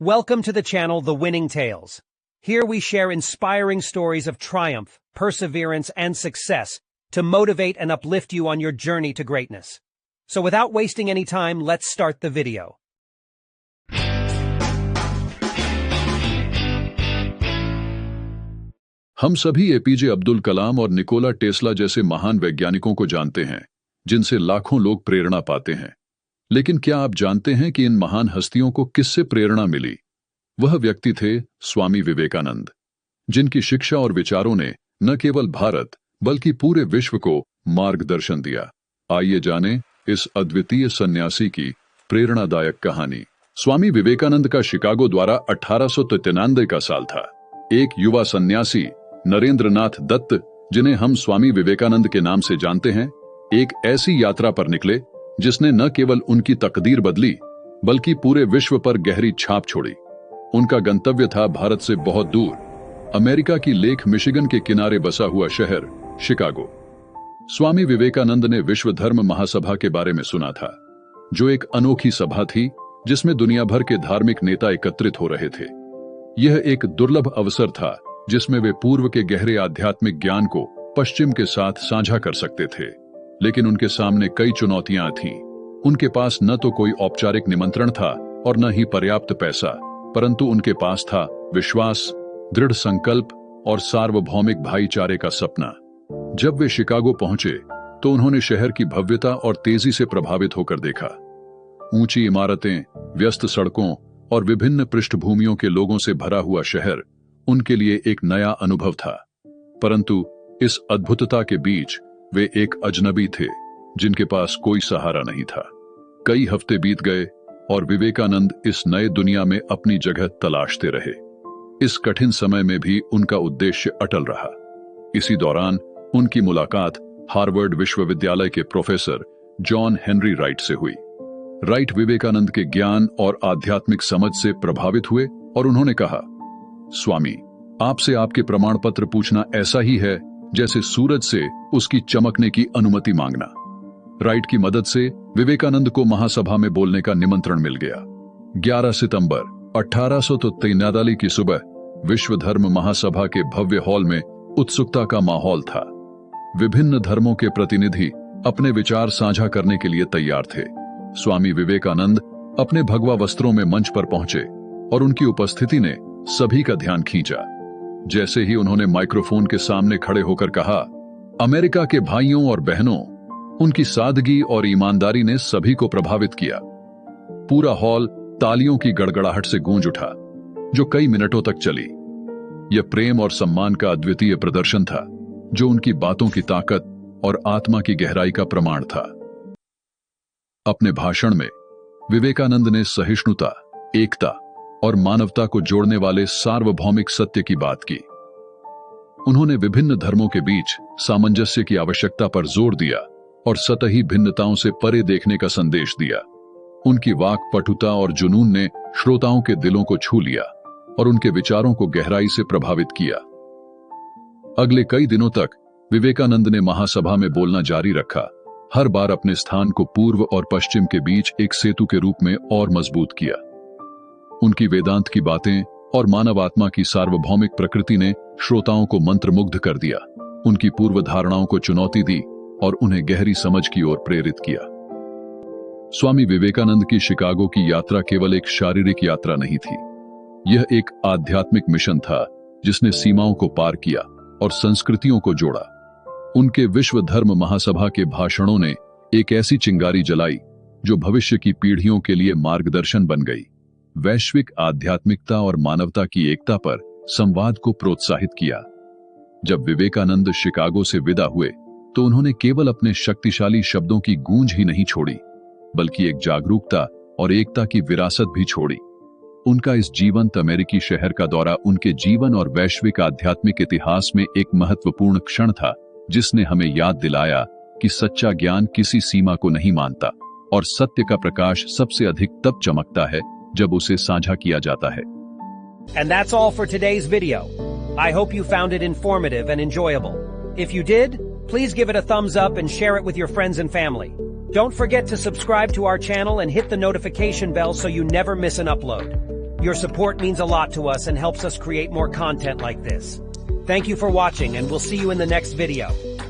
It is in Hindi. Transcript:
Welcome to the channel The Winning Tales. Here we share inspiring stories of triumph, perseverance, and success to motivate and uplift you on your journey to greatness. So without wasting any time, let's start the video. हम सभी एपीजे अब्दुल कलाम और निकोला टेस्ला जैसे महान वैज्ञानिकों को जानते हैं, जिनसे लाखों लोग प्रेरणा पाते हैं। लेकिन क्या आप जानते हैं कि इन महान हस्तियों को किससे प्रेरणा मिली? वह व्यक्ति थे स्वामी विवेकानंद, जिनकी शिक्षा और विचारों ने न केवल भारत बल्कि पूरे विश्व को मार्गदर्शन दिया। आइए जानें इस अद्वितीय सन्यासी की प्रेरणादायक कहानी। स्वामी विवेकानंद का शिकागो द्वारा 1893 का साल था। एक युवा सन्यासी नरेंद्रनाथ दत्त, जिन्हें हम स्वामी विवेकानंद के नाम से जानते हैं, एक ऐसी यात्रा पर निकले जिसने न केवल उनकी तकदीर बदली बल्कि पूरे विश्व पर गहरी छाप छोड़ी। उनका गंतव्य था भारत से बहुत दूर, अमेरिका की लेक मिशिगन के किनारे बसा हुआ शहर शिकागो। स्वामी विवेकानंद ने विश्व धर्म महासभा के बारे में सुना था, जो एक अनोखी सभा थी जिसमें दुनिया भर के धार्मिक नेता एकत्रित हो रहे थे। यह एक दुर्लभ अवसर था जिसमें वे पूर्व के गहरे आध्यात्मिक ज्ञान को पश्चिम के साथ साझा कर सकते थे। लेकिन उनके सामने कई चुनौतियां थीं। उनके पास न तो कोई औपचारिक निमंत्रण था और न ही पर्याप्त पैसा, परंतु उनके पास था विश्वास, दृढ़ संकल्प और सार्वभौमिक भाईचारे का सपना। जब वे शिकागो पहुंचे तो उन्होंने शहर की भव्यता और तेजी से प्रभावित होकर देखा। ऊंची इमारतें, व्यस्त सड़कों और विभिन्न पृष्ठभूमियों के लोगों से भरा हुआ शहर उनके लिए एक नया अनुभव था। परंतु इस अद्भुतता के बीच वे एक अजनबी थे, जिनके पास कोई सहारा नहीं था। कई हफ्ते बीत गए और विवेकानंद इस नए दुनिया में अपनी जगह तलाशते रहे। इस कठिन समय में भी उनका उद्देश्य अटल रहा। इसी दौरान उनकी मुलाकात हार्वर्ड विश्वविद्यालय के प्रोफेसर जॉन हेनरी राइट से हुई। राइट विवेकानंद के ज्ञान और आध्यात्मिक समझ से प्रभावित हुए और उन्होंने कहा, स्वामी, आपसे आपके प्रमाण पत्र पूछना ऐसा ही है जैसे सूरज से उसकी चमकने की अनुमति मांगना। राइट की मदद से विवेकानंद को महासभा में बोलने का निमंत्रण मिल गया। 11 सितंबर 1893 की सुबह विश्व धर्म महासभा के भव्य हॉल में उत्सुकता का माहौल था। विभिन्न धर्मों के प्रतिनिधि अपने विचार साझा करने के लिए तैयार थे। स्वामी विवेकानंद अपने भगवा वस्त्रों में मंच पर पहुंचे और उनकी उपस्थिति ने सभी का ध्यान खींचा। जैसे ही उन्होंने माइक्रोफोन के सामने खड़े होकर कहा, अमेरिका के भाइयों और बहनों, उनकी सादगी और ईमानदारी ने सभी को प्रभावित किया। पूरा हॉल तालियों की गड़गड़ाहट से गूंज उठा, जो कई मिनटों तक चली। यह प्रेम और सम्मान का अद्वितीय प्रदर्शन था, जो उनकी बातों की ताकत और आत्मा की गहराई का प्रमाण था। अपने भाषण में विवेकानंद ने सहिष्णुता, एकता और मानवता को जोड़ने वाले सार्वभौमिक सत्य की बात की। उन्होंने विभिन्न धर्मों के बीच सामंजस्य की आवश्यकता पर जोर दिया और सतही भिन्नताओं से परे देखने का संदेश दिया। उनकी वाक्पटुता और जुनून ने श्रोताओं के दिलों को छू लिया और उनके विचारों को गहराई से प्रभावित किया। अगले कई दिनों तक विवेकानंद ने महासभा में बोलना जारी रखा, हर बार अपने स्थान को पूर्व और पश्चिम के बीच एक सेतु के रूप में और मजबूत किया। उनकी वेदांत की बातें और मानव आत्मा की सार्वभौमिक प्रकृति ने श्रोताओं को मंत्रमुग्ध कर दिया। उनकी पूर्व धारणाओं को चुनौती दी और उन्हें गहरी समझ की ओर प्रेरित किया। स्वामी विवेकानंद की शिकागो की यात्रा केवल एक शारीरिक यात्रा नहीं थी। यह एक आध्यात्मिक मिशन था जिसने सीमाओं को पार किया और संस्कृतियों को जोड़ा। उनके विश्व धर्म महासभा के भाषणों ने एक ऐसी चिंगारी जलाई जो भविष्य की पीढ़ियों के लिए मार्गदर्शन बन गई। वैश्विक आध्यात्मिकता और मानवता की एकता पर संवाद को प्रोत्साहित किया। जब विवेकानंद शिकागो से विदा हुए तो उन्होंने केवल अपने शक्तिशाली शब्दों की गूंज ही नहीं छोड़ी, बल्कि एक जागरूकता और एकता की विरासत भी छोड़ी। उनका इस जीवंत अमेरिकी शहर का दौरा उनके जीवन और वैश्विक आध्यात्मिक इतिहास में एक महत्वपूर्ण क्षण था, जिसने हमें याद दिलाया कि सच्चा ज्ञान किसी सीमा को नहीं मानता और सत्य का प्रकाश सबसे अधिक तब चमकता है जब उसे साझा किया जाता है। And that's all for today's video. I hope you found it informative and enjoyable. If you did, please give it a thumbs up and share it with your friends and family. Don't forget to subscribe to our channel and hit the notification bell so you never miss an upload. Your support means a lot to us and helps us create more content like this. Thank you for watching, and we'll see you in the next video.